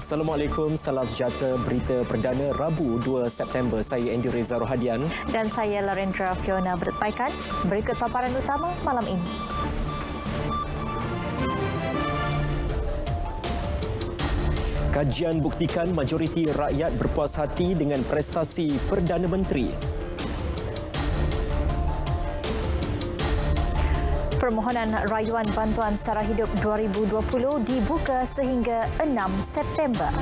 Assalamualaikum, salam sejahtera. Berita perdana Rabu 2 September. Saya Andy Reza Rohadian. Dan saya Larendra Fiona Bertepaikan. Berikut paparan utama malam ini. Kajian buktikan majoriti rakyat berpuas hati dengan prestasi Perdana Menteri. Permohonan rayuan bantuan sara hidup 2020 dibuka sehingga 6 September.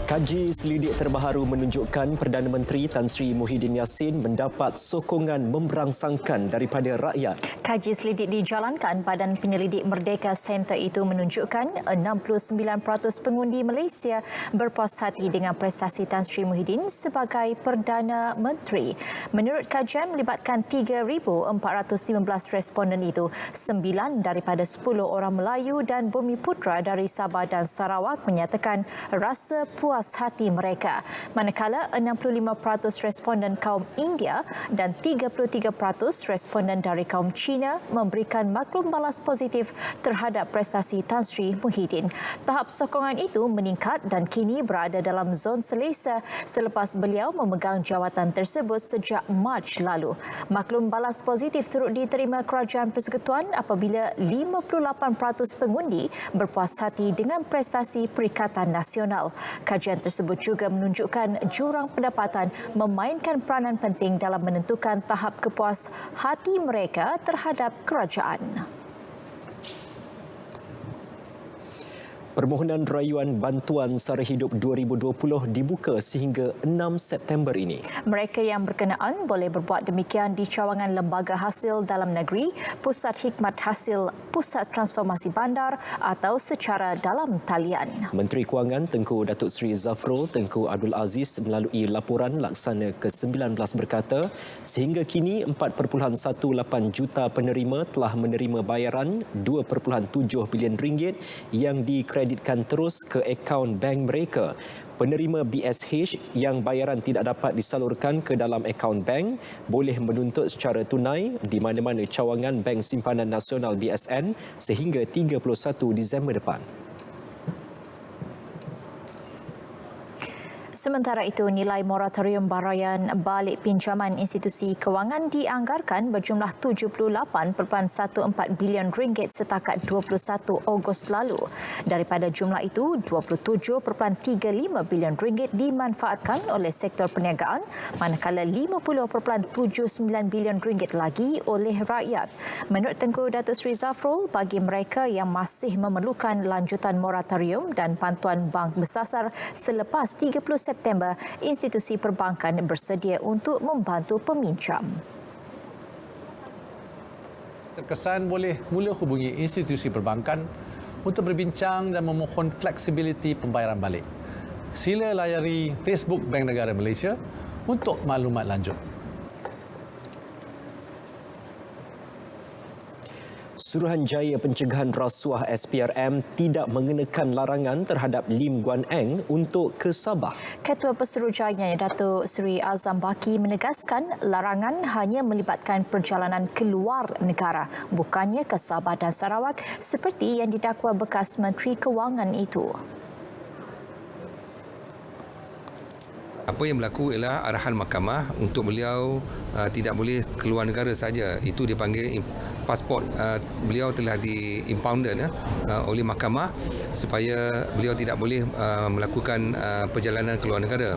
Kaji selidik terbaru menunjukkan Perdana Menteri Tan Sri Muhyiddin Yassin mendapat sokongan memberangsangkan daripada rakyat. Kaji selidik dijalankan Badan Penyelidik Merdeka Center itu menunjukkan 69% pengundi Malaysia berpuas hati dengan prestasi Tan Sri Muhyiddin sebagai Perdana Menteri. Menurut kajian melibatkan 3,415 responden itu, 9 daripada 10 orang Melayu dan Bumiputera dari Sabah dan Sarawak menyatakan rasa puas hati mereka, manakala 65% responden kaum India dan 33% responden dari kaum Cina memberikan maklum balas positif terhadap prestasi Tan Sri Muhyiddin. Tahap sokongan itu meningkat dan kini berada dalam zon selesa selepas beliau memegang jawatan tersebut sejak Mac lalu. Maklum balas positif turut diterima Kerajaan Persekutuan apabila 58% pengundi berpuas hati dengan prestasi Perikatan Nasional. Kajian tersebut juga menunjukkan jurang pendapatan memainkan peranan penting dalam menentukan tahap kepuas hati mereka terhadap kerajaan. Permohonan rayuan bantuan sara hidup 2020 dibuka sehingga 6 September ini. Mereka yang berkenaan boleh berbuat demikian di cawangan Lembaga Hasil Dalam Negeri, Pusat Hikmat Hasil, Pusat Transformasi Bandar atau secara dalam talian. Menteri Kewangan Tengku Datuk Seri Zafrul Tengku Abdul Aziz melalui laporan laksana ke-19 berkata, sehingga kini 4.18 juta penerima telah menerima bayaran 2.7 bilion ringgit yang dikreditkan terus ke akaun bank mereka. Penerima BSH yang bayaran tidak dapat disalurkan ke dalam akaun bank boleh menuntut secara tunai di mana-mana cawangan Bank Simpanan Nasional BSN sehingga 31 Disember depan. Sementara itu, nilai moratorium barayan balik pinjaman institusi kewangan dianggarkan berjumlah 78.14 bilion ringgit setakat 21 Ogos lalu. Daripada jumlah itu, 27.35 bilion ringgit dimanfaatkan oleh sektor perniagaan, manakala 50.79 bilion ringgit lagi oleh rakyat. Menurut Tengku Datuk Seri Zafrul, bagi mereka yang masih memerlukan lanjutan moratorium dan bantuan bank bersasar selepas 30 September, institusi perbankan bersedia untuk membantu peminjam. Terkesan boleh mula hubungi institusi perbankan untuk berbincang dan memohon fleksibiliti pembayaran balik. Sila layari Facebook Bank Negara Malaysia untuk maklumat lanjut. Suruhanjaya Pencegahan Rasuah SPRM tidak mengenakan larangan terhadap Lim Guan Eng untuk ke Sabah. Ketua Pesuruhjayanya Datuk Seri Azam Baki menegaskan larangan hanya melibatkan perjalanan keluar negara, bukannya ke Sabah dan Sarawak seperti yang didakwa bekas Menteri Kewangan itu. Apa yang berlaku ialah arahan mahkamah untuk beliau tidak boleh keluar negara saja. Itu dipanggil pasport beliau telah diimpounded oleh mahkamah supaya beliau tidak boleh melakukan perjalanan keluar negara.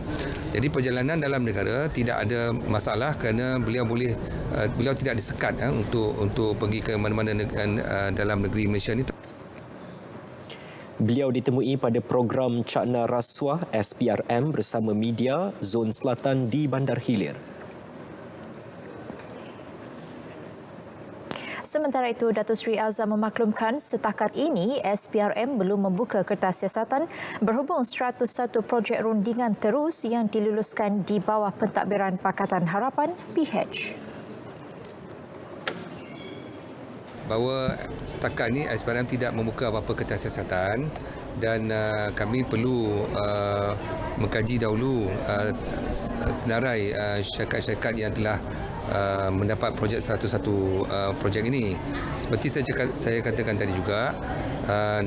Jadi perjalanan dalam negara tidak ada masalah kerana beliau tidak disekat untuk pergi ke mana-mana dalam negeri Malaysia ni. Beliau ditemui pada program Cakna Rasuah SPRM bersama media Zon Selatan di Bandar Hilir. Sementara itu, Datuk Seri Azam memaklumkan setakat ini SPRM belum membuka kertas siasatan berhubung 101 projek rundingan terus yang diluluskan di bawah pentadbiran Pakatan Harapan PH. Bahawa setakat ini SPRM tidak membuka apa-apa kertas siasatan dan kami perlu mengkaji dahulu senarai syarikat-syarikat yang telah mendapat projek 101 projek ini. Seperti saya katakan tadi juga,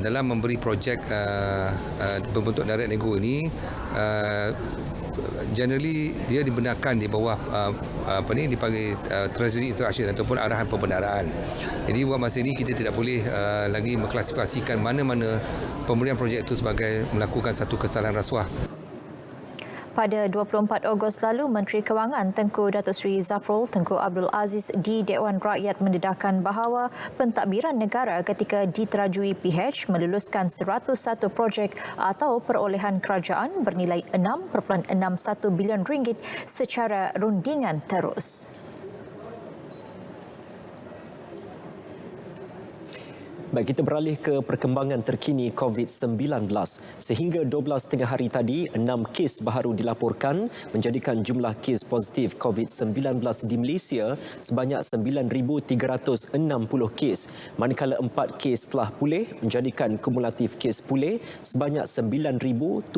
dalam memberi projek berbentuk direct nego ini, generally dia dibenarkan di bawah dipanggil treasury interaction ataupun arahan pembendaraan. Jadi buat masa ini kita tidak boleh lagi mengklasifikasikan mana-mana pemberian projek itu sebagai melakukan satu kesalahan rasuah. Pada 24 Ogos lalu, Menteri Kewangan Tengku Datuk Seri Zafrul Tengku Abdul Aziz di Dewan Rakyat mendedahkan bahawa pentadbiran negara ketika diterajui PH meluluskan 101 projek atau perolehan kerajaan bernilai 6.61 bilion ringgit secara rundingan terus. Baik, kita beralih ke perkembangan terkini COVID-19. Sehingga 12 tengah hari tadi, 6 kes baru dilaporkan menjadikan jumlah kes positif COVID-19 di Malaysia sebanyak 9,360 kes. Manakala 4 kes telah pulih menjadikan kumulatif kes pulih sebanyak 9,079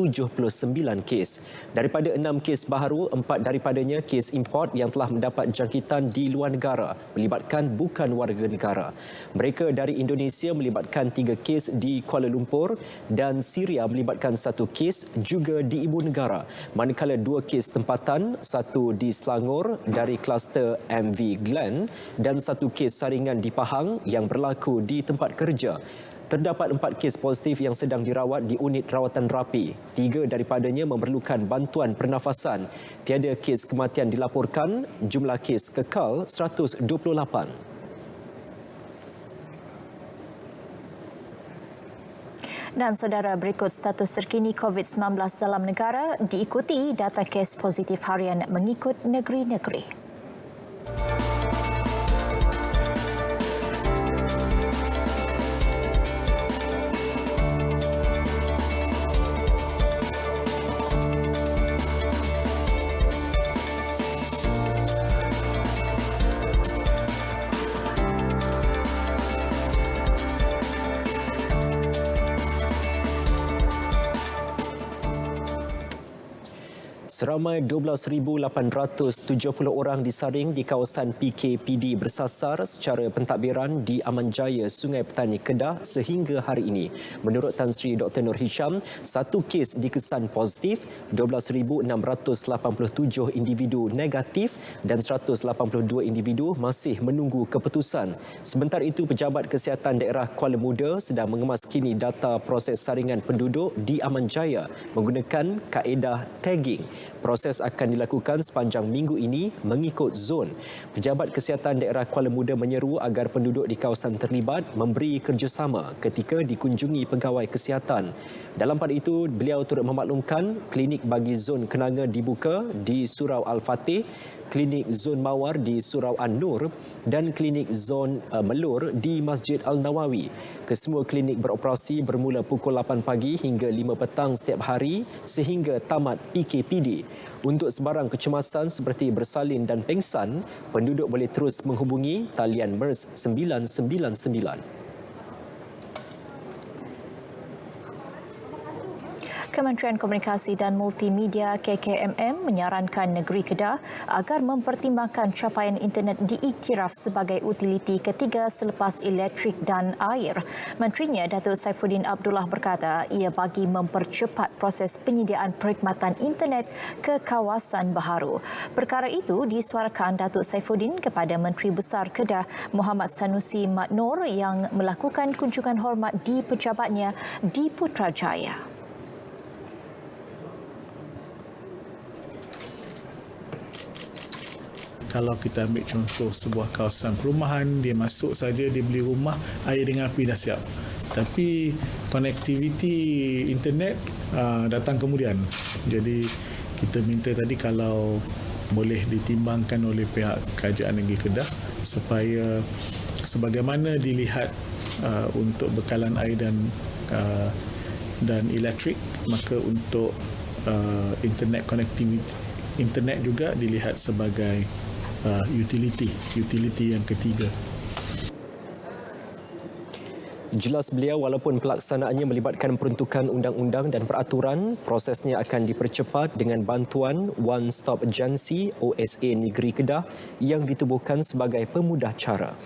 kes. Daripada 6 kes baru, 4 daripadanya kes import yang telah mendapat jangkitan di luar negara melibatkan bukan warga negara. Mereka dari Indonesia melibatkan 3 kes di Kuala Lumpur dan Syria melibatkan 1 kes juga di ibu negara. Manakala 2 kes tempatan, 1 di Selangor dari kluster MV Glen dan 1 kes saringan di Pahang yang berlaku di tempat kerja. Terdapat 4 kes positif yang sedang dirawat di unit rawatan rapi. 3 daripadanya memerlukan bantuan pernafasan. Tiada kes kematian dilaporkan, jumlah kes kekal 128. Dan saudara, berikut status terkini COVID-19 dalam negara diikuti data kes positif harian mengikut negeri-negeri. Seramai 12,870 orang disaring di kawasan PKPD bersasar secara pentadbiran di Aman Jaya, Sungai Petani, Kedah sehingga hari ini. Menurut Tan Sri Dr. Nur Hisham, 1 kes dikesan positif, 12,687 individu negatif dan 182 individu masih menunggu keputusan. Sementara itu, Pejabat Kesihatan Daerah Kuala Muda sedang mengemas kini data proses saringan penduduk di Aman Jaya menggunakan kaedah tagging. Proses akan dilakukan sepanjang minggu ini mengikut zon. Pejabat Kesihatan Daerah Kuala Muda menyeru agar penduduk di kawasan terlibat memberi kerjasama ketika dikunjungi pegawai kesihatan. Dalam pada itu, beliau turut memaklumkan klinik bagi zon kenanga dibuka di Surau Al-Fatih, klinik zon Mawar di Surau An-Nur dan klinik zon Melur di Masjid Al-Nawawi. Kesemua klinik beroperasi bermula pukul 8 pagi hingga 5 petang setiap hari sehingga tamat PKPD. Untuk sebarang kecemasan seperti bersalin dan pengsan, penduduk boleh terus menghubungi talian MERS 999. Kementerian Komunikasi dan Multimedia KKMM menyarankan negeri Kedah agar mempertimbangkan capaian internet diiktiraf sebagai utiliti ketiga selepas elektrik dan air. Menterinya Datuk Saifuddin Abdullah berkata ia bagi mempercepat proses penyediaan perkhidmatan internet ke kawasan baharu. Perkara itu disuarakan Datuk Saifuddin kepada Menteri Besar Kedah Muhammad Sanusi Mat Noor yang melakukan kunjungan hormat di pejabatnya di Putrajaya. Kalau kita ambil contoh sebuah kawasan perumahan, dia masuk saja, dia beli rumah, air dengan api dah siap. Tapi konektiviti internet datang kemudian. Jadi kita minta tadi kalau boleh ditimbangkan oleh pihak Kerajaan Negeri Kedah supaya sebagaimana dilihat untuk bekalan air dan elektrik, maka untuk internet connectivity, internet juga dilihat sebagai utility yang ketiga. Jelas beliau, walaupun pelaksanaannya melibatkan peruntukan undang-undang dan peraturan, prosesnya akan dipercepat dengan bantuan One Stop Agency OSA Negeri Kedah yang ditubuhkan sebagai pemudah cara.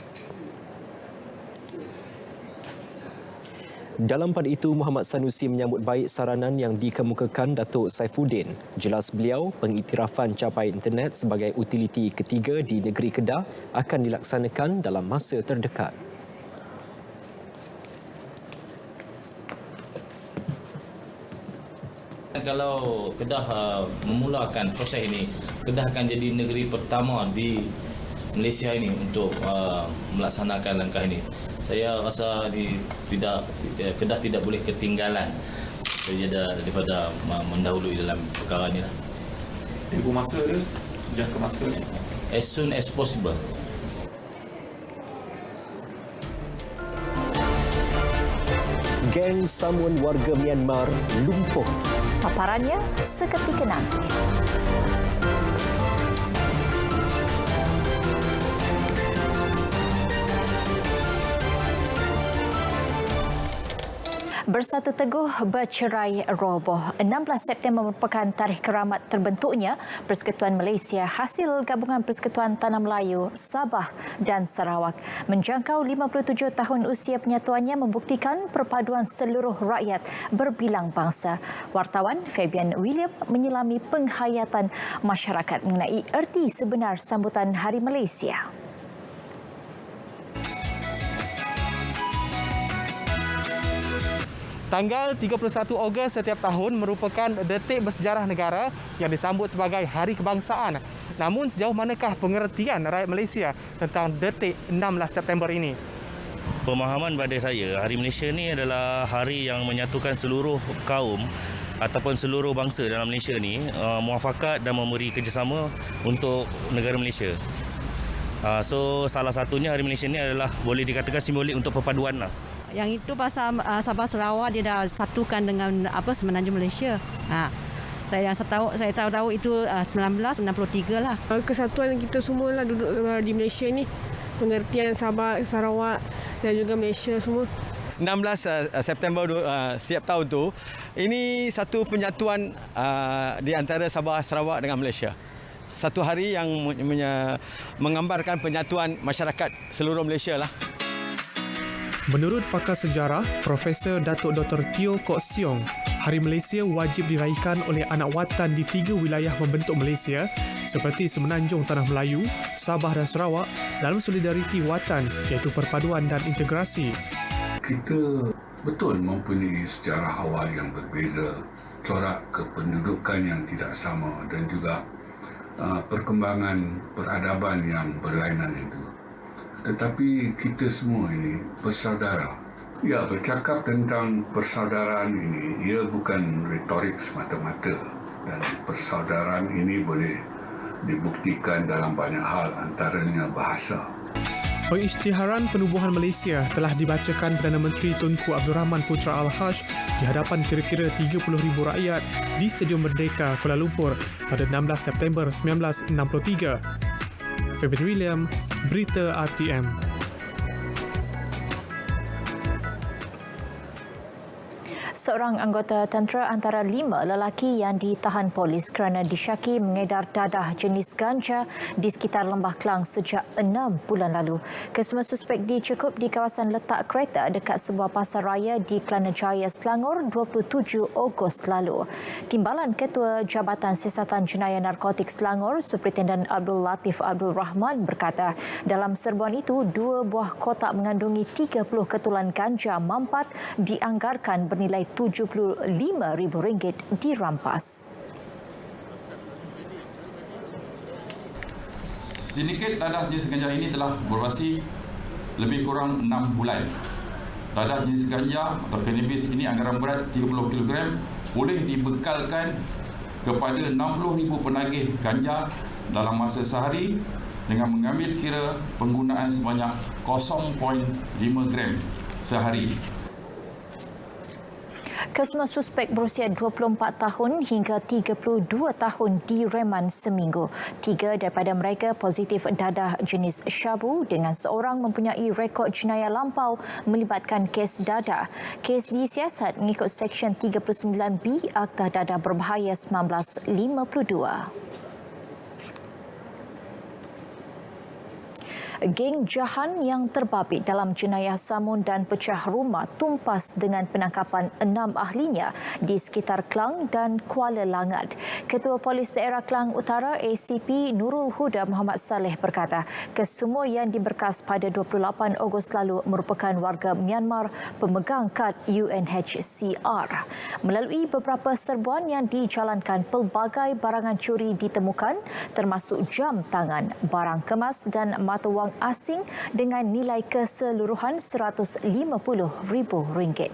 Dalam pada itu, Muhammad Sanusi menyambut baik saranan yang dikemukakan Datuk Saifuddin. Jelas beliau, pengiktirafan capai internet sebagai utiliti ketiga di negeri Kedah akan dilaksanakan dalam masa terdekat. Kalau Kedah memulakan proses ini, Kedah akan jadi negeri pertama di Malaysia ini untuk melaksanakan langkah ini. Saya rasa Kedah tidak boleh ketinggalan daripada mendahului dalam perkara ini. Tempoh masa dia, jangka masanya? As soon as possible. Geng Samuan warga Myanmar lumpuh. Paparannya seketika nanti. Bersatu Teguh bercerai roboh. 16 September merupakan tarikh keramat terbentuknya Persekutuan Malaysia hasil gabungan Persekutuan Tanah Melayu, Sabah dan Sarawak. Menjangkau 57 tahun usia penyatuannya membuktikan perpaduan seluruh rakyat berbilang bangsa. Wartawan Fabian William menyelami penghayatan masyarakat mengenai erti sebenar sambutan Hari Malaysia. Tanggal 31 Ogos setiap tahun merupakan detik bersejarah negara yang disambut sebagai Hari Kebangsaan. Namun sejauh manakah pengertian rakyat Malaysia tentang detik 16 September ini? Pemahaman pada saya, Hari Malaysia ni adalah hari yang menyatukan seluruh kaum ataupun seluruh bangsa dalam Malaysia ni muafakat dan memberi kerjasama untuk negara Malaysia. So salah satunya Hari Malaysia ni adalah boleh dikatakan simbolik untuk perpaduan lah. Yang itu pasal Sabah Sarawak dia dah satukan dengan Semenanjung Malaysia. Saya tahu itu 1963 lah. Kesatuan kita semua lah duduk di Malaysia ni. Pengertian Sabah, Sarawak dan juga Malaysia semua. 16 September setiap tahun tu, ini satu penyatuan di antara Sabah Sarawak dengan Malaysia. Satu hari yang menggambarkan penyatuan masyarakat seluruh Malaysia lah. Menurut pakar sejarah, Profesor Datuk Dr. Teo Kok Siong, Hari Malaysia wajib diraihkan oleh anak watan di 3 wilayah membentuk Malaysia seperti Semenanjung Tanah Melayu, Sabah dan Sarawak dalam solidariti watan iaitu perpaduan dan integrasi. Kita betul mempunyai sejarah awal yang berbeza, corak kependudukan yang tidak sama dan juga perkembangan peradaban yang berlainan itu. Tetapi kita semua ini bersaudara. Ya, bercakap tentang persaudaraan ini, ia bukan retorik semata-mata. Dan persaudaraan ini boleh dibuktikan dalam banyak hal, antaranya bahasa. Pengisytiharan penubuhan Malaysia telah dibacakan Perdana Menteri Tunku Abdul Rahman Putra Al-Haj di hadapan kira-kira 30,000 rakyat di Stadium Merdeka, Kuala Lumpur pada 16 September 1963. Fabian William, Berita RTM. Seorang anggota tentera antara 5 lelaki yang ditahan polis kerana disyaki mengedar dadah jenis ganja di sekitar Lembah Klang sejak 6 bulan lalu. Kesemua suspek dicekup di kawasan letak kereta dekat sebuah pasar raya di Kelana Jaya, Selangor 27 Ogos lalu. Timbalan Ketua Jabatan Siasatan Jenayah Narkotik Selangor, Superintendent Abdul Latif Abdul Rahman berkata, dalam serbuan itu 2 buah kotak mengandungi 30 ketulan ganja mampat dianggarkan bernilai RM75,000 dirampas. Sindiket dadah jenis ganja ini telah beroperasi lebih kurang 6 bulan. Dadah jenis ganja atau cannabis ini anggaran berat 30 kg boleh dibekalkan kepada 60,000 penagih ganja dalam masa sehari dengan mengambil kira penggunaan sebanyak 0.5 gram sehari. Kesemua suspek berusia 24 tahun hingga 32 tahun direman seminggu. 3 daripada mereka positif dadah jenis syabu dengan seorang mempunyai rekod jenayah lampau melibatkan kes dadah. Kes disiasat mengikut Seksyen 39B Akta Dadah Berbahaya 1952. Geng Jahan yang terbabit dalam jenayah samun dan pecah rumah tumpas dengan penangkapan 6 ahlinya di sekitar Klang dan Kuala Langat. Ketua Polis Daerah Klang Utara ACP Nurul Huda Muhammad Saleh berkata, kesemua yang diberkas pada 28 Ogos lalu merupakan warga Myanmar pemegang kad UNHCR. Melalui beberapa serbuan yang dijalankan, pelbagai barangan curi ditemukan termasuk jam tangan, barang kemas dan mata wang asing dengan nilai keseluruhan RM150,000.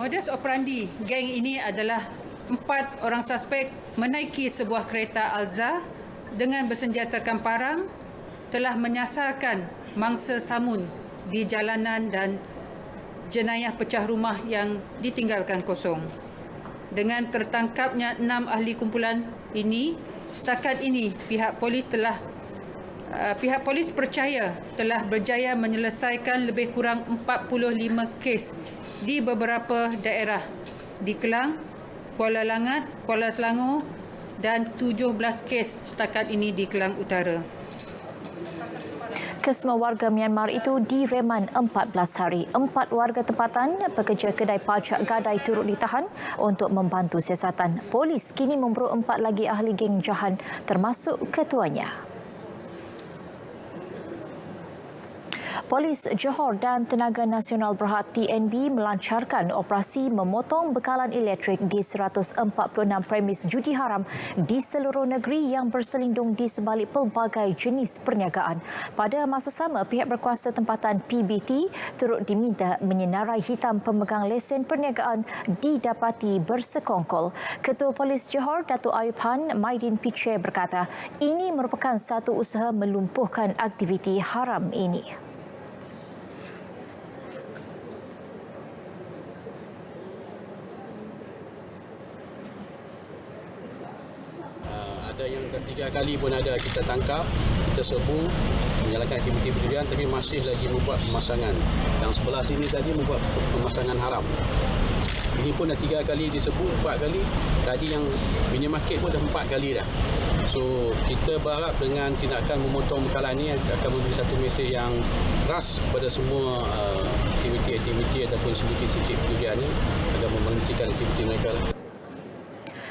Modus operandi geng ini adalah 4 orang suspek menaiki sebuah kereta Alza dengan bersenjatakan parang telah menyasarkan mangsa samun di jalanan dan jenayah pecah rumah yang ditinggalkan kosong. Dengan tertangkapnya 6 ahli kumpulan ini, setakat ini pihak polis percaya telah berjaya menyelesaikan lebih kurang 45 kes di beberapa daerah di Kelang, Kuala Langat, Kuala Selangor dan 17 kes setakat ini di Kelang Utara. Kesemua warga Myanmar itu direman 14 hari. 4 warga tempatan, pekerja kedai pajak gadai turut ditahan untuk membantu siasatan. Polis kini memburu 4 lagi ahli geng Jahan termasuk ketuanya. Polis Johor dan Tenaga Nasional Berhad TNB melancarkan operasi memotong bekalan elektrik di 146 premis judi haram di seluruh negeri yang berselindung di sebalik pelbagai jenis perniagaan. Pada masa sama, pihak berkuasa tempatan PBT turut diminta menyenarai hitam pemegang lesen perniagaan didapati bersekongkol. Ketua Polis Johor, Datuk Ayub Han Maidin Piche berkata, ini merupakan satu usaha melumpuhkan aktiviti haram ini. Ada yang ketiga kali pun ada kita tangkap, kita serbu menjalankan aktiviti penjudian tapi masih lagi membuat pemasangan. Yang sebelah sini tadi membuat pemasangan haram. Ini pun dah 3 kali diserbu, 4 kali. Tadi yang minimarket pun dah 4 kali dah. So kita berharap dengan tindakan memotong bekalan ini akan memberi satu mesej yang keras kepada semua aktiviti-aktiviti ataupun sedikit-sedikit penjudian ini agar menghentikan aktiviti mereka lah.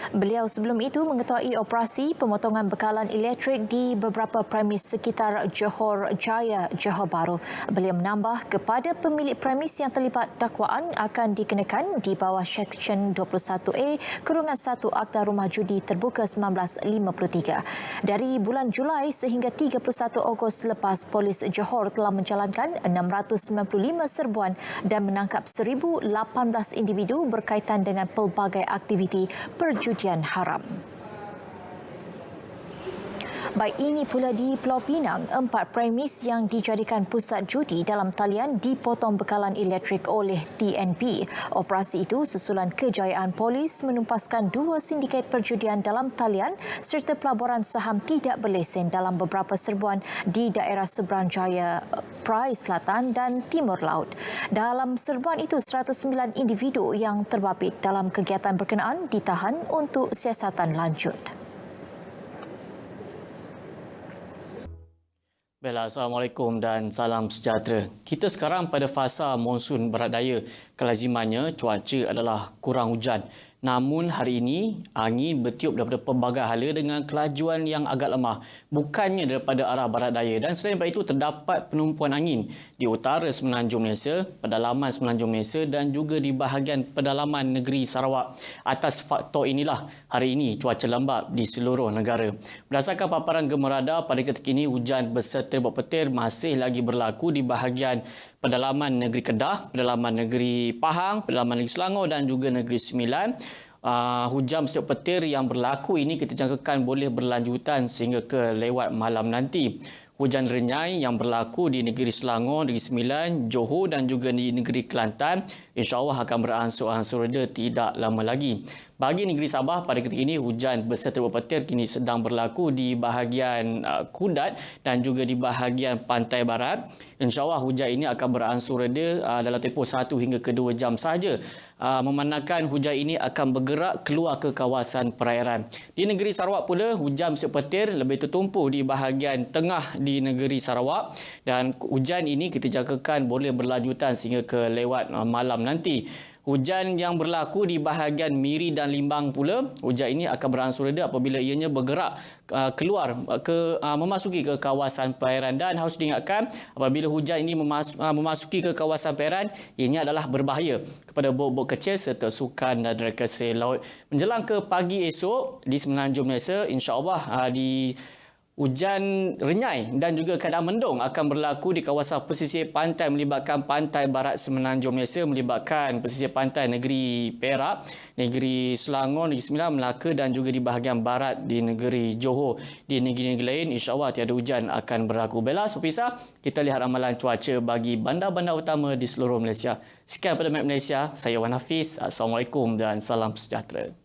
Beliau sebelum itu mengetuai operasi pemotongan bekalan elektrik di beberapa premis sekitar Johor Jaya, Johor Bahru. Beliau menambah kepada pemilik premis yang terlibat dakwaan akan dikenakan di bawah Seksyen 21A Kurungan 1 Akta Rumah Judi Terbuka 1953. Dari bulan Julai sehingga 31 Ogos lepas, Polis Johor telah menjalankan 695 serbuan dan menangkap 1,018 individu berkaitan dengan pelbagai aktiviti perjudian haram. Baik, ini pula di Pulau Pinang, 4 premis yang dijadikan pusat judi dalam talian dipotong bekalan elektrik oleh TNB. Operasi itu susulan kejayaan polis menumpaskan 2 sindiket perjudian dalam talian serta pelaburan saham tidak berlesen dalam beberapa serbuan di daerah seberang Jaya, Perai Selatan dan Timur Laut. Dalam serbuan itu, 109 individu yang terbabit dalam kegiatan berkenaan ditahan untuk siasatan lanjut. Baiklah, Assalamualaikum dan salam sejahtera. Kita sekarang pada fasa monsun barat daya. Kelazimannya cuaca adalah kurang hujan. Namun hari ini angin bertiup daripada pelbagai hala dengan kelajuan yang agak lemah, bukannya daripada arah barat daya. Dan selain daripada itu terdapat penumpuan angin di utara Semenanjung Malaysia, pedalaman Semenanjung Malaysia dan juga di bahagian pedalaman negeri Sarawak. Atas faktor inilah hari ini cuaca lembap di seluruh negara. Berdasarkan paparan Gemar Radar, pada ketika ini hujan berserta buah petir masih lagi berlaku di bahagian pedalaman negeri Kedah, pedalaman negeri Pahang, pedalaman negeri Selangor dan juga negeri Sembilan. Hujan bersiap petir yang berlaku ini kita jangkakan boleh berlanjutan sehingga ke lewat malam nanti. Hujan renyai yang berlaku di negeri Selangor, Negeri Sembilan, Johor dan juga di negeri Kelantan insya-Allah akan beransur-ansur reda tidak lama lagi. Bagi negeri Sabah pada ketika ini hujan berserta petir kini sedang berlaku di bahagian Kudat dan juga di bahagian pantai barat. InsyaAllah hujan ini akan beransur reda dalam tempoh 1 hingga ke 2 jam sahaja. Memandangkan hujan ini akan bergerak keluar ke kawasan perairan. Di negeri Sarawak pula hujan berserta petir lebih tertumpu di bahagian tengah di negeri Sarawak dan hujan ini kita jangkakan boleh berlanjutan sehingga ke lewat malam nanti. Hujan yang berlaku di bahagian Miri dan Limbang pula, hujan ini akan beransur reda apabila ianya bergerak keluar memasuki ke kawasan perairan dan harus diingatkan apabila hujan ini memasuki ke kawasan perairan ianya adalah berbahaya kepada bot-bot kecil serta sukan dan rekreasi laut. Menjelang ke pagi esok di Semenanjung Malaysia insya-Allah di hujan renyai dan juga keadaan mendung akan berlaku di kawasan pesisir pantai melibatkan pantai barat Semenanjung Malaysia, melibatkan pesisir pantai negeri Perak, negeri Selangor, Negeri Sembilan, Melaka dan juga di bahagian barat di negeri Johor. Di negeri-negeri lain insya-Allah tiada hujan akan berlaku. Baiklah pemirsa, kita lihat ramalan cuaca bagi bandar-bandar utama di seluruh Malaysia. Sekian pada Map Malaysia, saya Wan Hafiz. Assalamualaikum dan salam sejahtera.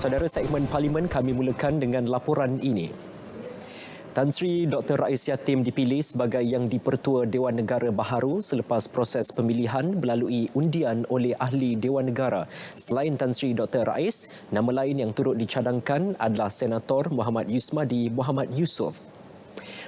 Saudara, segmen Parlimen kami mulakan dengan laporan ini. Tan Sri Dr. Rais Yatim dipilih sebagai Yang di-Pertua Dewan Negara baharu selepas proses pemilihan melalui undian oleh ahli Dewan Negara. Selain Tan Sri Dr. Rais, nama lain yang turut dicadangkan adalah Senator Muhammad Yusmadi Muhammad Yusof.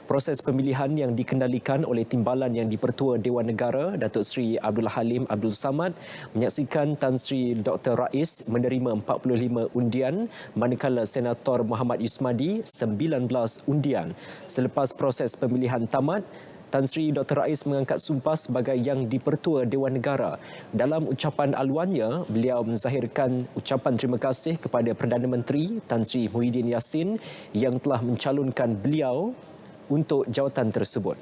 Proses pemilihan yang dikendalikan oleh Timbalan Yang di-Pertua Dewan Negara, Datuk Seri Abdul Halim Abdul Samad, menyaksikan Tan Sri Dr. Rais menerima 45 undian, manakala Senator Muhammad Yusmadi 19 undian. Selepas proses pemilihan tamat, Tan Sri Dr. Rais mengangkat sumpah sebagai Yang di-Pertua Dewan Negara. Dalam ucapan aluannya, beliau menzahirkan ucapan terima kasih kepada Perdana Menteri Tan Sri Muhyiddin Yassin yang telah mencalonkan beliau untuk jawatan tersebut.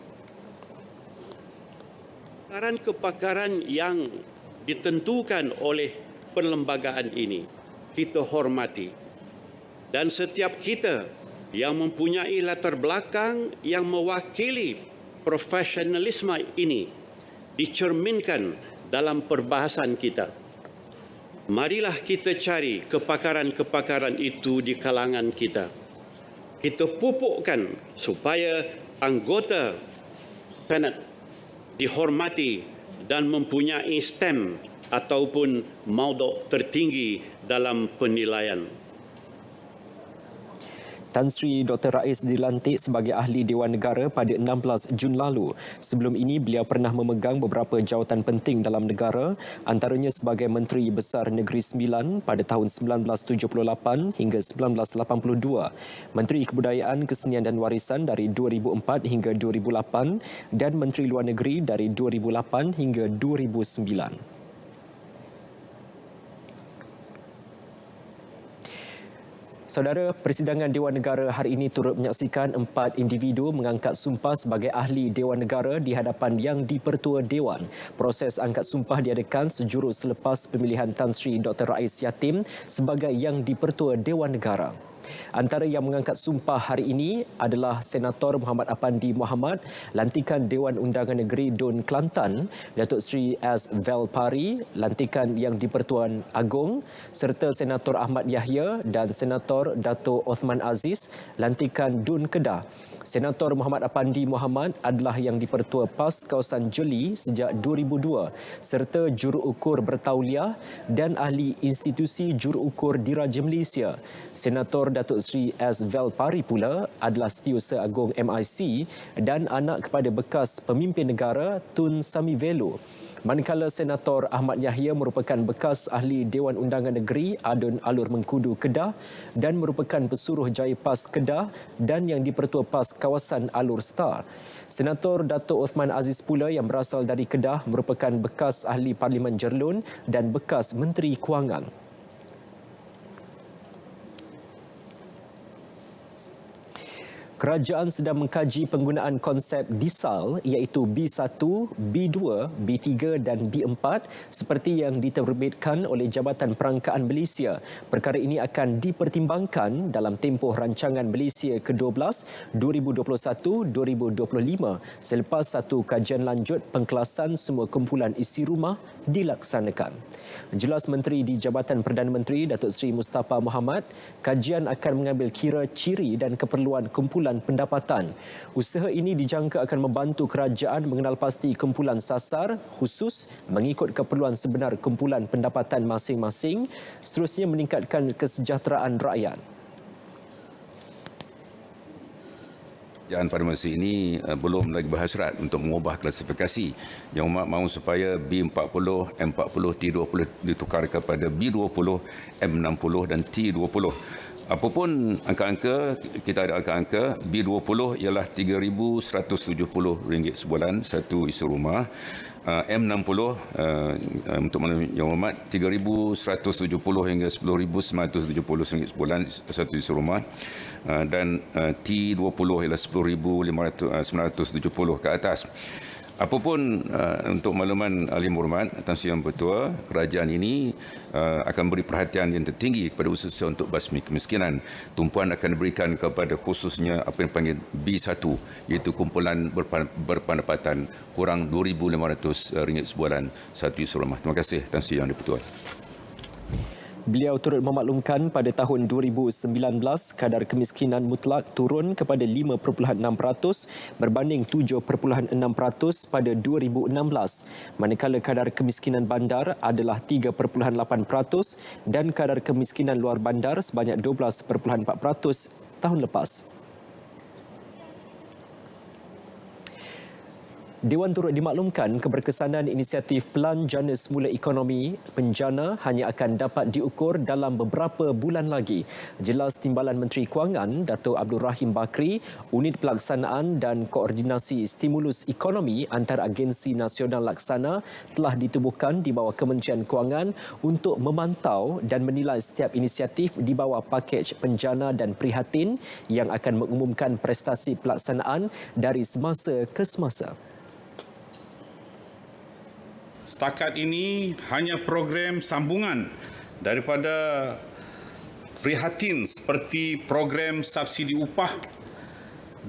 Kepakaran yang ditentukan oleh perlembagaan ini kita hormati, dan setiap kita yang mempunyai latar belakang yang mewakili profesionalisme ini dicerminkan dalam perbahasan kita. Marilah kita cari kepakaran-kepakaran itu di kalangan kita. Kita pupukkan supaya anggota Senat dihormati dan mempunyai stamp ataupun mauduk tertinggi dalam penilaian. Tan Sri Dr. Rais dilantik sebagai Ahli Dewan Negara pada 16 Jun lalu. Sebelum ini, beliau pernah memegang beberapa jawatan penting dalam negara, antaranya sebagai Menteri Besar Negeri Sembilan pada tahun 1978 hingga 1982, Menteri Kebudayaan, Kesenian dan Warisan dari 2004 hingga 2008 dan Menteri Luar Negeri dari 2008 hingga 2009. Saudara, Persidangan Dewan Negara hari ini turut menyaksikan 4 individu mengangkat sumpah sebagai ahli Dewan Negara di hadapan Yang di-Pertua Dewan. Proses angkat sumpah diadakan sejurus selepas pemilihan Tan Sri Dr. Rais Yatim sebagai Yang di-Pertua Dewan Negara. Antara yang mengangkat sumpah hari ini adalah Senator Muhammad Apandi Mohamad, Lantikan Dewan Undangan Negeri Dun Kelantan, Datuk Seri S. Velpari, Lantikan Yang di-Pertuan Agong, serta Senator Ahmad Yahya dan Senator Dato' Othman Aziz, Lantikan Dun Kedah. Senator Muhammad Apandi Mohamad adalah Yang di-Pertua PAS kawasan Jeli sejak 2002 serta juruukur bertauliah dan ahli institusi juruukur Diraja Malaysia. Senator Datuk Seri S. Velpari pula adalah Setiausaha Agong MIC dan anak kepada bekas pemimpin negara Tun Sami Velo. Manakala Senator Ahmad Yahya merupakan bekas ahli Dewan Undangan Negeri Adun Alur Mengkudu Kedah dan merupakan pesuruh jaya PAS Kedah dan Yang di-Pertua PAS kawasan Alur Star. Senator Dato' Othman Aziz pula yang berasal dari Kedah merupakan bekas ahli Parlimen Jerlun dan bekas Menteri Kewangan. Kerajaan sedang mengkaji penggunaan konsep DISAL iaitu B1, B2, B3 dan B4 seperti yang diterbitkan oleh Jabatan Perangkaan Malaysia. Perkara ini akan dipertimbangkan dalam tempoh rancangan Malaysia ke-12 2021-2025 selepas satu kajian lanjut pengkelasan semua kumpulan isi rumah dilaksanakan. Jelas Menteri di Jabatan Perdana Menteri Datuk Seri Mustafa Mohamad, kajian akan mengambil kira ciri dan keperluan kumpulan pendapatan. Usaha ini dijangka akan membantu kerajaan mengenal pasti kumpulan sasar khusus mengikut keperluan sebenar kumpulan pendapatan masing-masing, seterusnya meningkatkan kesejahteraan rakyat. Kerajaan pada masa ini belum lagi berhasrat untuk mengubah klasifikasi. Yang umat mahu supaya B40, M40, T20 ditukar kepada B20, M60 dan T20. Apapun angka-angka, kita ada angka-angka, B20 ialah RM3,170 sebulan satu isi rumah. M60 untuk yang hormat RM3,170 hingga RM10,970 sebulan satu isi rumah, dan T20 ialah RM10,970 ke atas. Apapun untuk makluman ahli hormat Tan Sri Yang Pertua, kerajaan ini akan beri perhatian yang tertinggi kepada usaha untuk basmi kemiskinan. Tumpuan akan diberikan kepada khususnya apa yang dipanggil B1, iaitu kumpulan berpendapatan kurang RM2,500 sebulan satu isi rumah. Terima kasih Tan Sri Yang Pertua. Beliau turut memaklumkan pada tahun 2019 kadar kemiskinan mutlak turun kepada 5.6% berbanding 7.6% pada 2016, manakala kadar kemiskinan bandar adalah 3.8% dan kadar kemiskinan luar bandar sebanyak 12.4% tahun lepas. Dewan turut dimaklumkan keberkesanan inisiatif Pelan Jana Semula Ekonomi Penjana hanya akan dapat diukur dalam beberapa bulan lagi. Jelas Timbalan Menteri Kewangan Dato' Abdul Rahim Bakri, Unit Pelaksanaan dan Koordinasi Stimulus Ekonomi antara Agensi Nasional Laksana telah ditubuhkan di bawah Kementerian Kewangan untuk memantau dan menilai setiap inisiatif di bawah pakej penjana dan prihatin yang akan mengumumkan prestasi pelaksanaan dari semasa ke semasa. Setakat ini hanya program sambungan daripada prihatin seperti program subsidi upah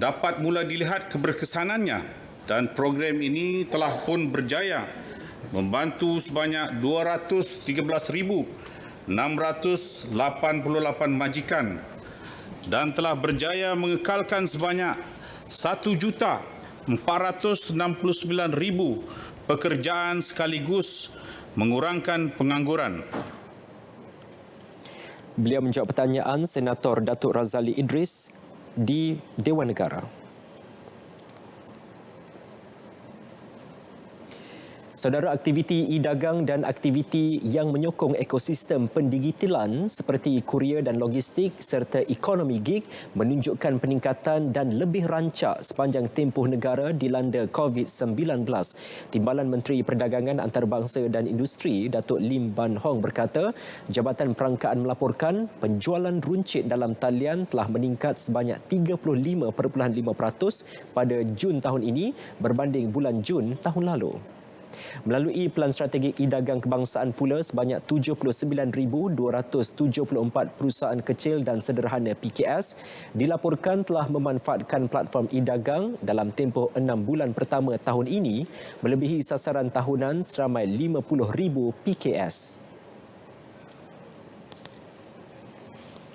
dapat mula dilihat keberkesanannya, dan program ini telah pun berjaya membantu sebanyak 213,688 majikan dan telah berjaya mengekalkan sebanyak 1,469,000 pekerjaan sekaligus mengurangkan pengangguran. Beliau menjawab pertanyaan Senator Datuk Razali Idris di Dewan Negara. Saudara, aktiviti e-dagang dan aktiviti yang menyokong ekosistem pendigitalan seperti kurier dan logistik serta ekonomi gig menunjukkan peningkatan dan lebih rancak sepanjang tempoh negara dilanda COVID-19. Timbalan Menteri Perdagangan Antarabangsa dan Industri, Datuk Lim Ban Hong berkata, Jabatan Perangkaan melaporkan penjualan runcit dalam talian telah meningkat sebanyak 35.5% pada Jun tahun ini berbanding bulan Jun tahun lalu. Melalui Pelan Strategik E-Dagang Kebangsaan pula, sebanyak 79,274 perusahaan kecil dan sederhana PKS dilaporkan telah memanfaatkan platform e-dagang dalam tempoh 6 bulan pertama tahun ini, melebihi sasaran tahunan seramai 50,000 PKS.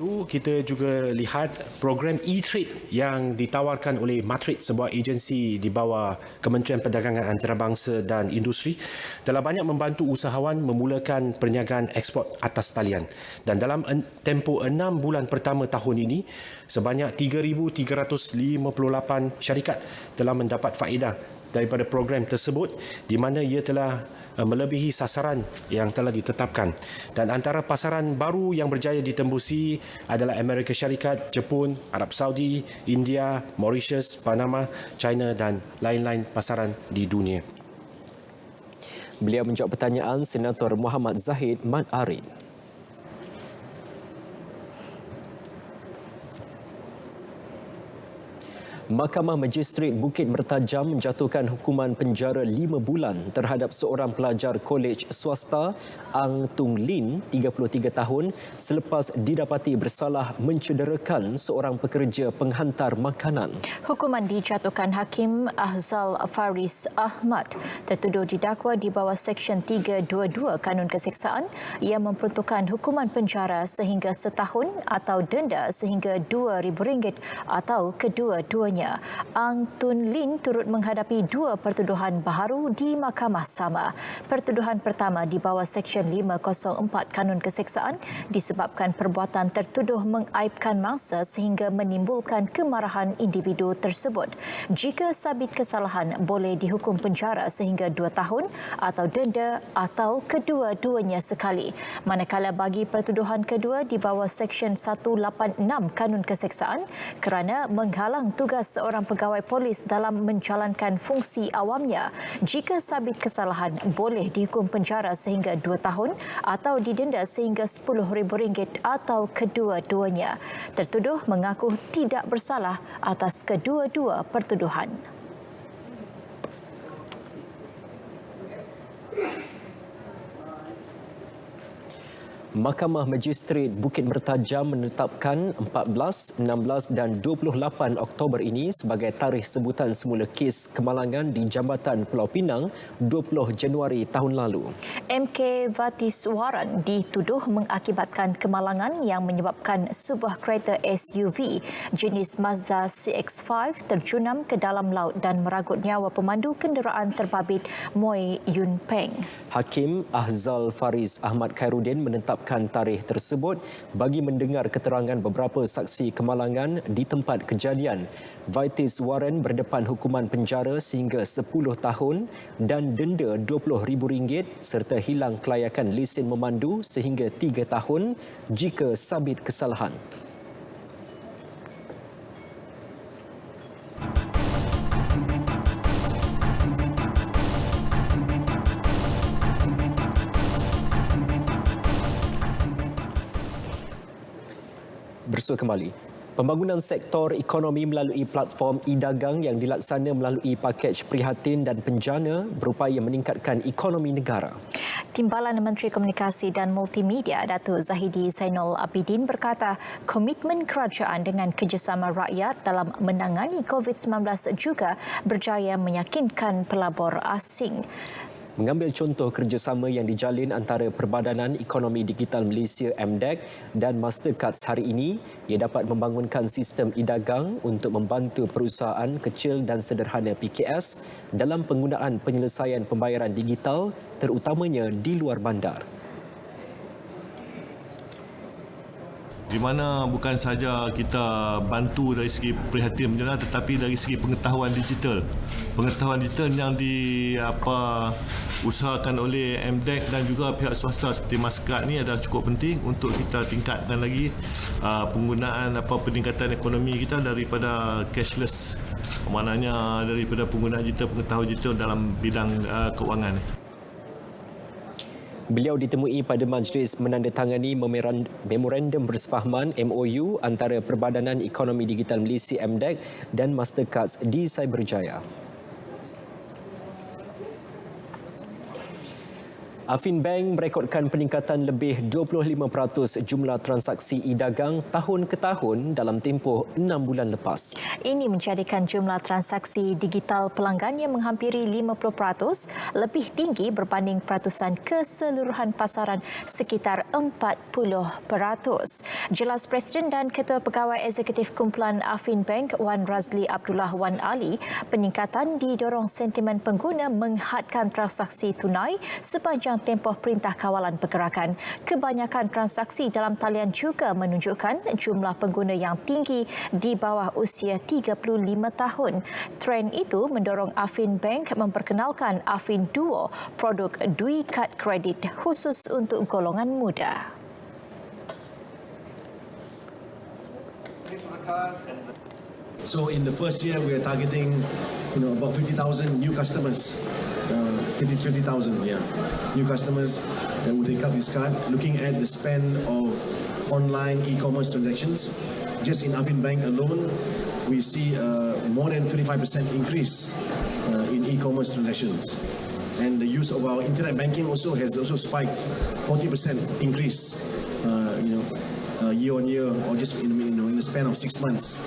Kita juga lihat program e-trade yang ditawarkan oleh Matrix, sebuah agensi di bawah Kementerian Perdagangan Antarabangsa dan Industri, telah banyak membantu usahawan memulakan perniagaan ekspor atas talian. Dan dalam tempoh 6 bulan pertama tahun ini, sebanyak 3,358 syarikat telah mendapat faedah daripada program tersebut, di mana ia telah melebihi sasaran yang telah ditetapkan. Dan antara pasaran baru yang berjaya ditembusi adalah Amerika Syarikat, Jepun, Arab Saudi, India, Mauritius, Panama, China dan lain-lain pasaran di dunia. Beliau menjawab pertanyaan Senator Muhammad Zahid Mat Arif. Mahkamah Magistrate Bukit Mertajam menjatuhkan hukuman penjara 5 bulan terhadap seorang pelajar kolej swasta Ang Tung Lin, 33 tahun, selepas didapati bersalah mencederakan seorang pekerja penghantar makanan. Hukuman dijatuhkan Hakim Ahzal Faris Ahmad, tertuduh didakwa di bawah Seksyen 322 Kanun Keseksaan yang memperuntukkan hukuman penjara sehingga setahun atau denda sehingga RM2,000 atau kedua-duanya. Ang Tun Lin turut menghadapi 2 pertuduhan baharu di mahkamah sama. Pertuduhan pertama di bawah Seksyen 504 Kanun Keseksaan disebabkan perbuatan tertuduh mengaibkan mangsa sehingga menimbulkan kemarahan individu tersebut. Jika sabit kesalahan, boleh dihukum penjara sehingga 2 tahun atau denda atau kedua-duanya sekali. Manakala bagi pertuduhan kedua di bawah Seksyen 186 Kanun Keseksaan kerana menghalang tugas seorang pegawai polis dalam menjalankan fungsi awamnya, jika sabit kesalahan, boleh dihukum penjara sehingga 2 tahun atau didenda sehingga RM10,000 atau kedua-duanya. Tertuduh mengaku tidak bersalah atas kedua-dua pertuduhan. Mahkamah Magistrate Bukit Mertajam menetapkan 14, 16 dan 28 Oktober ini sebagai tarikh sebutan semula kes kemalangan di Jambatan Pulau Pinang 20 Januari tahun lalu. MK Vatiswaran dituduh mengakibatkan kemalangan yang menyebabkan sebuah kereta SUV jenis Mazda CX-5 terjunam ke dalam laut dan meragut nyawa pemandu kenderaan terbabit Moy Yun Peng. Hakim Ahzal Faris Ahmad Khairuddin menetapkan tarikh tersebut bagi mendengar keterangan beberapa saksi kemalangan di tempat kejadian. Vitis Warren berdepan hukuman penjara sehingga 10 tahun dan denda RM20,000 serta hilang kelayakan lesen memandu sehingga 3 tahun jika sabit kesalahan. Bersua kembali. Pembangunan sektor ekonomi melalui platform e-dagang yang dilaksana melalui pakej prihatin dan penjana berupaya meningkatkan ekonomi negara. Timbalan Menteri Komunikasi dan Multimedia Datuk Zahidi Zainul Abidin berkata komitmen kerajaan dengan kerjasama rakyat dalam menangani COVID-19 juga berjaya meyakinkan pelabur asing. Mengambil contoh kerjasama yang dijalin antara Perbadanan Ekonomi Digital Malaysia MDEC dan Mastercard hari ini, ia dapat membangunkan sistem e-dagang untuk membantu perusahaan kecil dan sederhana PKS dalam penggunaan penyelesaian pembayaran digital terutamanya di luar bandar. di mana bukan saja kita bantu dari segi prihatin menjelang, tetapi dari segi pengetahuan digital yang usahakan oleh MDEC dan juga pihak swasta seperti Maskat ni adalah cukup penting untuk kita tingkatkan lagi penggunaan peningkatan ekonomi kita daripada cashless, maknanya daripada penggunaan digital, pengetahuan digital dalam bidang keuangan. Beliau ditemui pada majlis menandatangani memorandum bersefahaman MOU antara Perbadanan Ekonomi Digital Malaysia MDEC dan Mastercards di Cyberjaya. Affin Bank merekodkan peningkatan lebih 25% jumlah transaksi e-dagang tahun ke tahun dalam tempoh 6 bulan lepas. Ini menjadikan jumlah transaksi digital pelanggannya menghampiri 50%, lebih tinggi berbanding peratusan keseluruhan pasaran sekitar 40%. Jelas Presiden dan Ketua Pegawai Eksekutif Kumpulan Affin Bank Wan Razli Abdullah Wan Ali, peningkatan didorong sentimen pengguna menghadkan transaksi tunai sepanjang tempoh Perintah Kawalan Pergerakan. Kebanyakan transaksi dalam talian juga menunjukkan jumlah pengguna yang tinggi di bawah usia 35 tahun. Trend itu mendorong Affin Bank memperkenalkan Affin Duo, produk Dui Kad Kredit khusus untuk golongan muda. So in the first year, we are targeting, about 50,000 new customers, 50,000, new customers that will take up this card. Looking at the spend of online e-commerce transactions, just in Affin Bank alone, we see more than 25% increase in e-commerce transactions. And the use of our internet banking has spiked 40% increase, year on year, or just in the span of 6 months.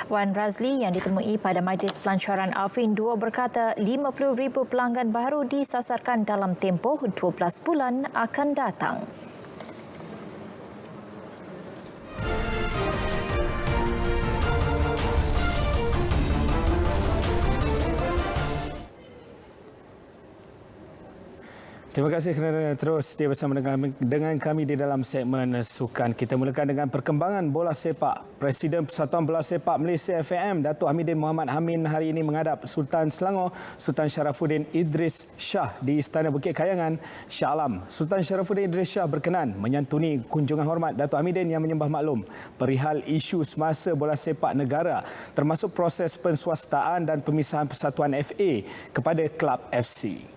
Wan Razli yang ditemui pada majlis pelancaran Affin Duo berkata 50,000 pelanggan baru disasarkan dalam tempoh 12 bulan akan datang. Terima kasih kerana terus setia bersama dengan kami di dalam segmen sukan. Kita mulakan dengan perkembangan bola sepak. Presiden Persatuan Bola Sepak Malaysia FAM, Datuk Hamidin Mohamad Amin hari ini menghadap Sultan Selangor, Sultan Sharafuddin Idris Shah di Istana Bukit Kayangan, Shah Alam. Sultan Sharafuddin Idris Shah berkenan menyantuni kunjungan hormat Datuk Hamidin yang menyembah maklum perihal isu semasa bola sepak negara, termasuk proses penswastaan dan pemisahan Persatuan FA kepada Kelab FC.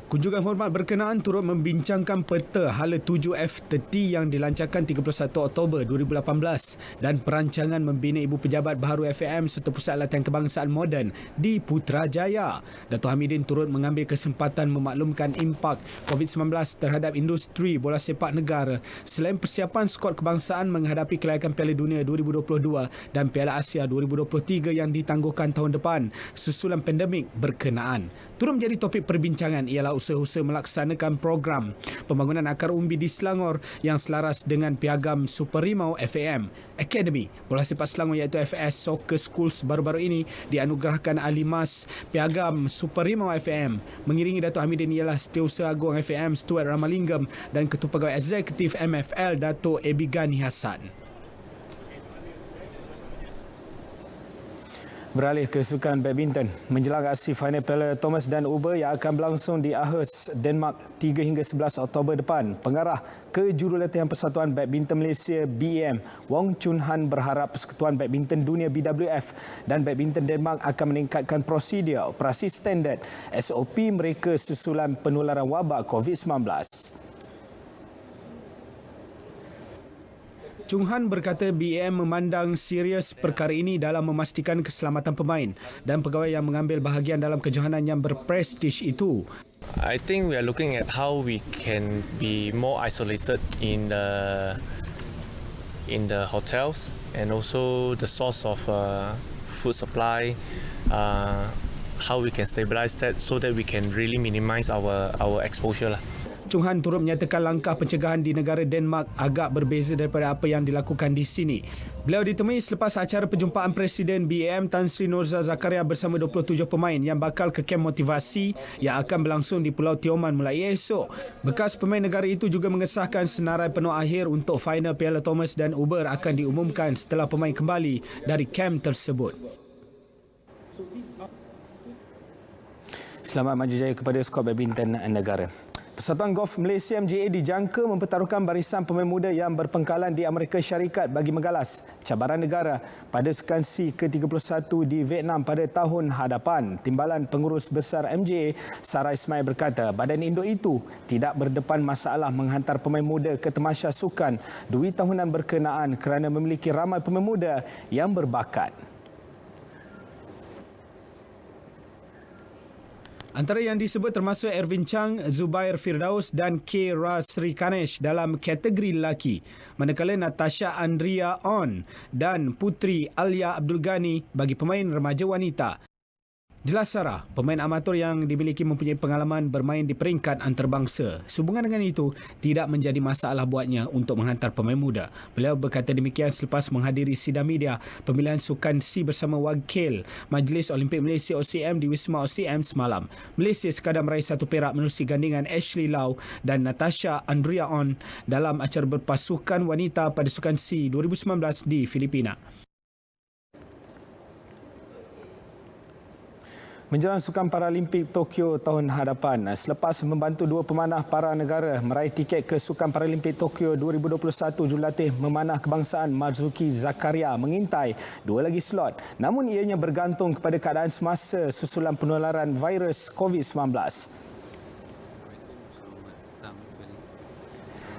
Kunjungan hormat berkenaan turut membincangkan peta hala 7F30 yang dilancarkan 31 Oktober 2018 dan perancangan membina ibu pejabat baharu FAM serta pusat latihan kebangsaan moden di Putrajaya. Datuk Hamidin turut mengambil kesempatan memaklumkan impak COVID-19 terhadap industri bola sepak negara selain persiapan skuad kebangsaan menghadapi kelayakan Piala Dunia 2022 dan Piala Asia 2023 yang ditangguhkan tahun depan susulan pandemik berkenaan. Turut menjadi topik perbincangan ialah usaha-usaha melaksanakan program pembangunan akar umbi di Selangor yang selaras dengan piagam Super Rimau FAM. Akademi Bola Sepak Selangor iaitu FS Soccer Schools baru-baru ini dianugerahkan ahli mas piagam Super Rimau FAM. Mengiringi Datuk Hamidin ialah Setiausaha Agung FAM Stuart Ramalingam dan Ketua Pegawai Eksekutif MFL Datuk Ebigani Hassan. Beralih ke sukan badminton. Menjelang aksi final Piala Thomas dan Uber yang akan berlangsung di Aarhus, Denmark 3 hingga 11 Oktober depan, pengarah Kejurulatihan Persatuan Badminton Malaysia BEM, Wong Chun Han berharap Persekutuan Badminton Dunia BWF dan Badminton Denmark akan meningkatkan prosedur operasi standard SOP mereka susulan penularan wabak COVID-19. Chung Han berkata BEM memandang serius perkara ini dalam memastikan keselamatan pemain dan pegawai yang mengambil bahagian dalam kejohanan yang berprestij itu. I think we are looking at how we can be more isolated in the hotels and also the source of food supply, how we can stabilize that so that we can really minimize our exposure lah. Chung Han turut menyatakan langkah pencegahan di negara Denmark agak berbeza daripada apa yang dilakukan di sini. Beliau ditemui selepas acara perjumpaan Presiden BAM Tan Sri Nurza Zakaria bersama 27 pemain yang bakal ke kem motivasi yang akan berlangsung di Pulau Tioman mulai esok. Bekas pemain negara itu juga mengesahkan senarai penuh akhir untuk final Piala Thomas dan Uber akan diumumkan setelah pemain kembali dari kem tersebut. Selamat maju jaya kepada skuad badminton negara. Persatuan Golf Malaysia MGA dijangka mempertaruhkan barisan pemain muda yang berpengkalan di Amerika Syarikat bagi menggalas cabaran negara pada Sukan SEA ke-31 di Vietnam pada tahun hadapan. Timbalan Pengurus Besar MGA, Sarah Ismail berkata, badan induk itu tidak berdepan masalah menghantar pemain muda ke tamasya sukan dui tahunan berkenaan kerana memiliki ramai pemain muda yang berbakat. Antara yang disebut termasuk Ervin Chang, Zubair Firdaus dan K. Sri Ganesh dalam kategori lelaki. Manakala Natasha Andrea On dan Putri Alia Abdul Ghani bagi pemain remaja wanita. Jelas Sarah, pemain amatur yang dimiliki mempunyai pengalaman bermain di peringkat antarabangsa. Sehubungan dengan itu, tidak menjadi masalah buatnya untuk menghantar pemain muda. Beliau berkata demikian selepas menghadiri sidang media pemilihan Sukan SEA bersama Wakil Majlis Olimpik Malaysia OCM di Wisma OCM semalam. Malaysia sekadar meraih satu perak menerusi gandingan Ashley Lau dan Natasha Andrea On dalam acara berpasukan wanita pada Sukan SEA 2019 di Filipina. Menjelang Sukan Paralimpik Tokyo tahun hadapan, selepas membantu dua pemanah para negara meraih tiket ke Sukan Paralimpik Tokyo 2021, jurulatih memanah kebangsaan Marzuki Zakaria mengintai dua lagi slot. Namun ianya bergantung kepada keadaan semasa susulan penularan virus COVID-19.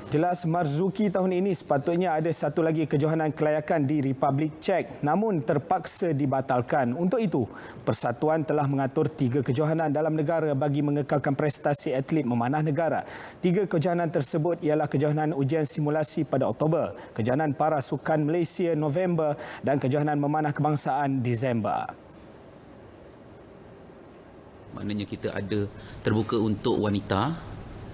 Jelas Marzuki tahun ini sepatutnya ada satu lagi kejohanan kelayakan di Republik Czech namun terpaksa dibatalkan. Untuk itu, Persatuan telah mengatur 3 kejohanan dalam negara bagi mengekalkan prestasi atlet memanah negara. 3 kejohanan tersebut ialah kejohanan ujian simulasi pada Oktober, kejohanan para sukan Malaysia November dan kejohanan memanah kebangsaan Disember. Maknanya kita ada terbuka untuk wanita,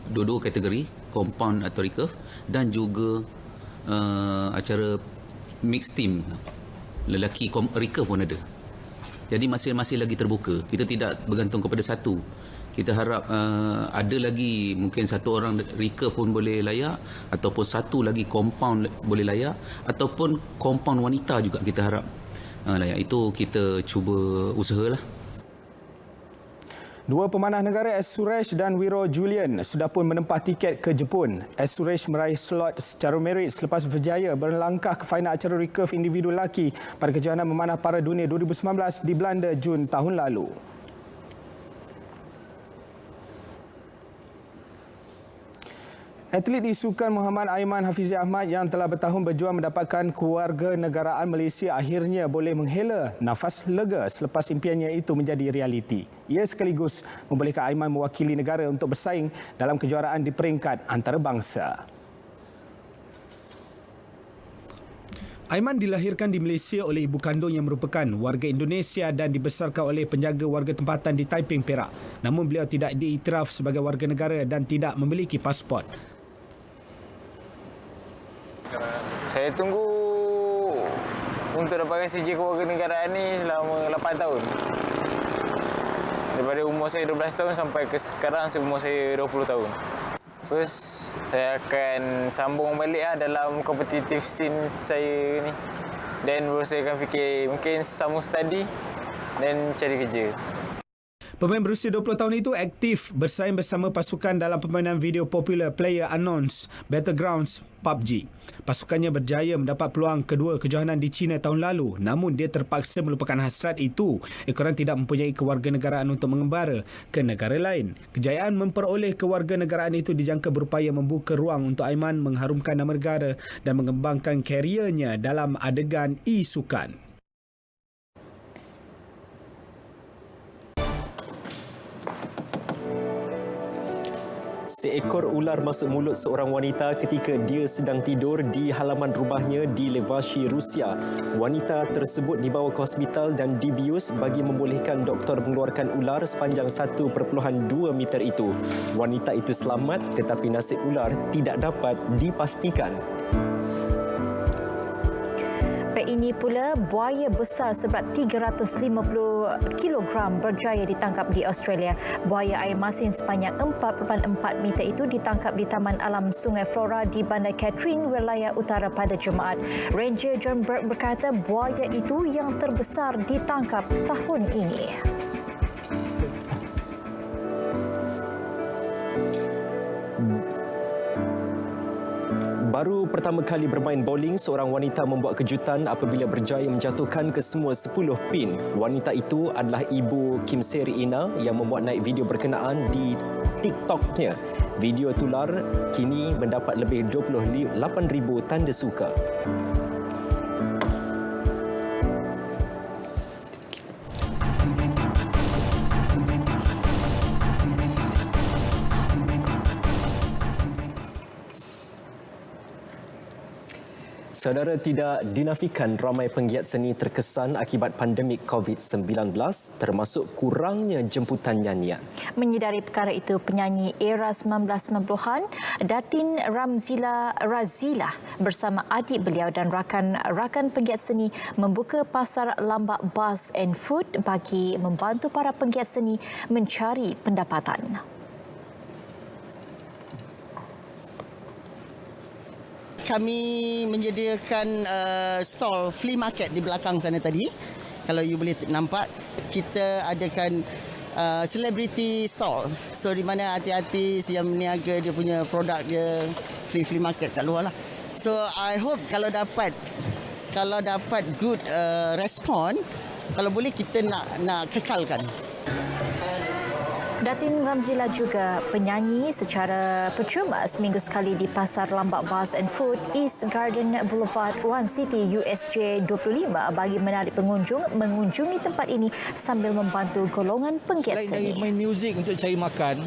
dua-dua kategori, compound atau recurve, dan juga acara mixed team, lelaki recurve pun ada. Jadi masih lagi terbuka. Kita tidak bergantung kepada satu. Kita harap ada lagi mungkin satu orang recurve pun boleh layak, ataupun satu lagi compound boleh layak, ataupun compound wanita juga kita harap layak. Itu kita cuba usahalah. Dua pemanah negara S. Suresh dan Wiro Julian sudah pun menempah tiket ke Jepun. S. Suresh meraih slot secara merit selepas berjaya berlangkah ke final acara recurve individu lelaki pada kejohanan memanah para dunia 2019 di Belanda Jun tahun lalu. Atlet di sukan Muhammad Aiman Hafizi Ahmad yang telah bertahun berjuang mendapatkan kewarganegaraan Malaysia akhirnya boleh menghela nafas lega selepas impiannya itu menjadi realiti. Ia sekaligus membolehkan Aiman mewakili negara untuk bersaing dalam kejuaraan di peringkat antarabangsa. Aiman dilahirkan di Malaysia oleh ibu kandung yang merupakan warga Indonesia dan dibesarkan oleh penjaga warga tempatan di Taiping, Perak. Namun beliau tidak diiktiraf sebagai warga negara dan tidak memiliki pasport. Saya tunggu untuk dapatkan CJ kewarganegaraan ni selama 8 tahun. Daripada umur saya 12 tahun sampai ke sekarang umur saya 20 tahun. First, saya akan sambung balik dalam kompetitif scene saya ni. Dan baru saya akan fikir mungkin sambung study dan cari kerja. Pemain berusia 20 tahun itu aktif bersaing bersama pasukan dalam permainan video popular PlayerUnknown's Battlegrounds PUBG. Pasukannya berjaya mendapat peluang kedua kejohanan di China tahun lalu, namun dia terpaksa melupakan hasrat itu kerana tidak mempunyai kewarganegaraan untuk mengembara ke negara lain. Kejayaan memperoleh kewarganegaraan itu dijangka berupaya membuka ruang untuk Aiman mengharumkan nama negara dan mengembangkan kariernya dalam adegan e-sukan. Seekor ular masuk mulut seorang wanita ketika dia sedang tidur di halaman rumahnya di Levashi, Rusia. Wanita tersebut dibawa ke hospital dan dibius bagi membolehkan doktor mengeluarkan ular sepanjang 1.2 meter itu. Wanita itu selamat tetapi nasib ular tidak dapat dipastikan. Ini pula, buaya besar seberat 350 kg berjaya ditangkap di Australia. Buaya air masin sepanjang 4.4 meter itu ditangkap di Taman Alam Sungai Flora di Bandar Catherine, wilayah utara pada Jumaat. Ranger John Burke berkata buaya itu yang terbesar ditangkap tahun ini. Baru pertama kali bermain bowling, seorang wanita membuat kejutan apabila berjaya menjatuhkan kesemua 10 pin. Wanita itu adalah ibu Kim Seri Ina yang membuat naik video berkenaan di TikTok-nya. Video tular kini mendapat lebih 28,000 tanda suka. Saudara, tidak dinafikan ramai penggiat seni terkesan akibat pandemik COVID-19 termasuk kurangnya jemputan nyanyian. Menyedari perkara itu, penyanyi era 1990-an Datin Razila bersama adik beliau dan rakan-rakan penggiat seni membuka pasar lambak bus and food bagi membantu para penggiat seni mencari pendapatan. Kami menyediakan stall flea market di belakang sana tadi. Kalau you boleh nampak, kita adakan celebrity stalls. So di mana artis-artis yang meniaga dia punya produk dia flea market kat luar lah. So I hope kalau dapat good respon, kalau boleh kita nak kekalkan. Datin Ramzila juga penyanyi secara percuma seminggu sekali di Pasar Lambak Bars and Food East Garden Boulevard, One City, USJ 25 bagi menarik pengunjung mengunjungi tempat ini sambil membantu golongan penggiat seni. Selain dari main muzik untuk cari makan,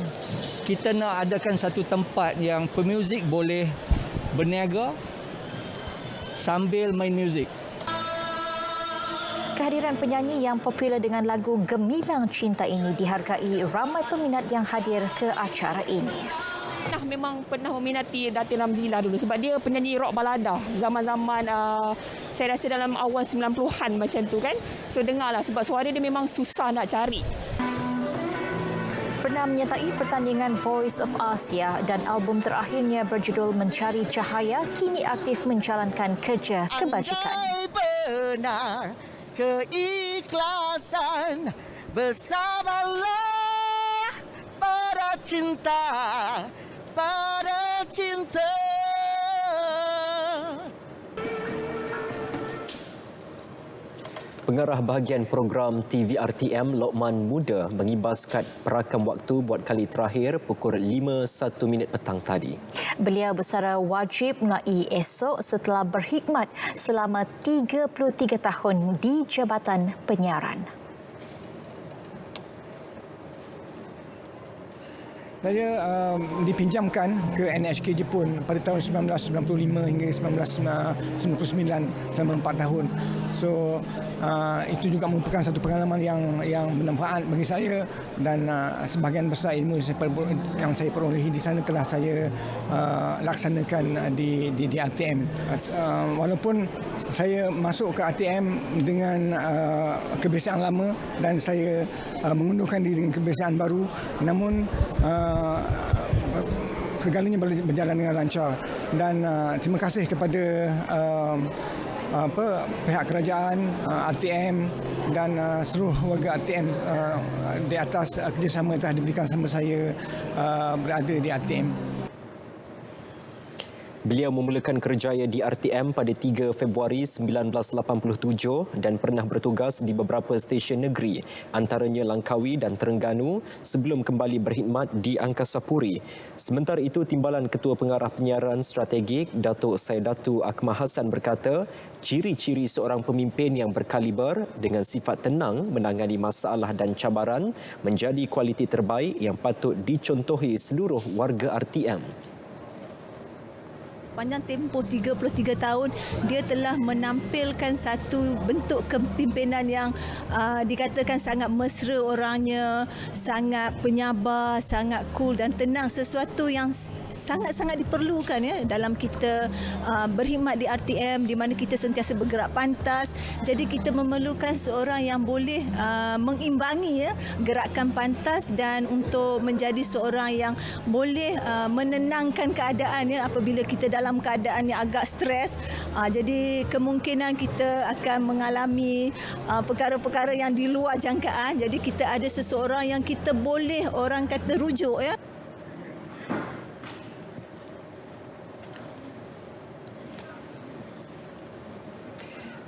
kita nak adakan satu tempat yang pemuzik boleh berniaga sambil main muzik. Kehadiran penyanyi yang popular dengan lagu Gemilang Cinta ini dihargai ramai peminat yang hadir ke acara ini. Memang pernah meminati Datin Ramzila dulu sebab dia penyanyi rock balada zaman-zaman saya rasa dalam awal 90-an macam tu kan. So dengarlah sebab suara dia memang susah nak cari. Pernah menyertai pertandingan Voice of Asia dan album terakhirnya berjudul Mencari Cahaya, kini aktif menjalankan kerja kebajikan. Benar keikhlasan, bersabarlah pada cinta, pada cinta. Pengarah bahagian program TV RTM Lokman Muda mengibas kad perakam waktu buat kali terakhir pukul 5:01 petang tadi. Beliau bersara wajib mengenai esok setelah berkhidmat selama 33 tahun di Jabatan Penyiaran. Saya dipinjamkan ke NHK Jepun pada tahun 1995 hingga 1999 selama 4 tahun. So itu juga merupakan satu pengalaman yang bermanfaat bagi saya dan sebahagian besar ilmu yang saya perolehi di sana telah saya laksanakan di RTM. Walaupun saya masuk ke RTM dengan kebiasaan lama dan saya mengundurkan diri dengan kebiasaan baru, namun segalanya berjalan dengan lancar dan terima kasih kepada pihak kerajaan, RTM dan seluruh warga RTM di atas kerjasama yang telah diberikan sama saya berada di RTM. Beliau memulakan kerjaya di RTM pada 3 Februari 1987 dan pernah bertugas di beberapa stesen negeri, antaranya Langkawi dan Terengganu sebelum kembali berkhidmat di Angkasa Puri. Sementara itu, Timbalan Ketua Pengarah Penyiaran Strategik Datuk Saidatu Akmal Hassan berkata, ciri-ciri seorang pemimpin yang berkaliber dengan sifat tenang menangani masalah dan cabaran menjadi kualiti terbaik yang patut dicontohi seluruh warga RTM. Panjang tempoh 33 tahun, dia telah menampilkan satu bentuk kepimpinan yang dikatakan sangat mesra orangnya, sangat penyabar, sangat cool dan tenang, sesuatu yang sangat-sangat diperlukan ya dalam kita berkhidmat di RTM di mana kita sentiasa bergerak pantas. Jadi kita memerlukan seorang yang boleh mengimbangi ya gerakan pantas dan untuk menjadi seorang yang boleh menenangkan keadaan ya apabila kita dalam keadaan yang agak stres. Jadi kemungkinan kita akan mengalami perkara-perkara yang di luar jangkaan. Jadi kita ada seseorang yang kita boleh orang kata rujuk ya.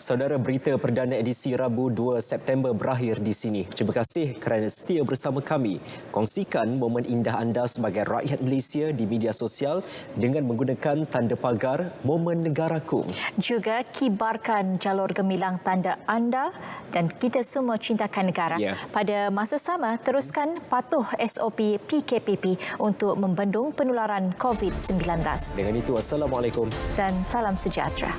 Saudara, berita perdana edisi Rabu 2 September berakhir di sini. Terima kasih kerana setia bersama kami. Kongsikan momen indah anda sebagai rakyat Malaysia di media sosial dengan menggunakan tanda pagar Momen Negaraku. Juga kibarkan jalur gemilang tanda anda dan kita semua cintakan negara. Pada masa sama, teruskan patuh SOP PKPP untuk membendung penularan COVID-19. Dengan itu, Assalamualaikum dan salam sejahtera.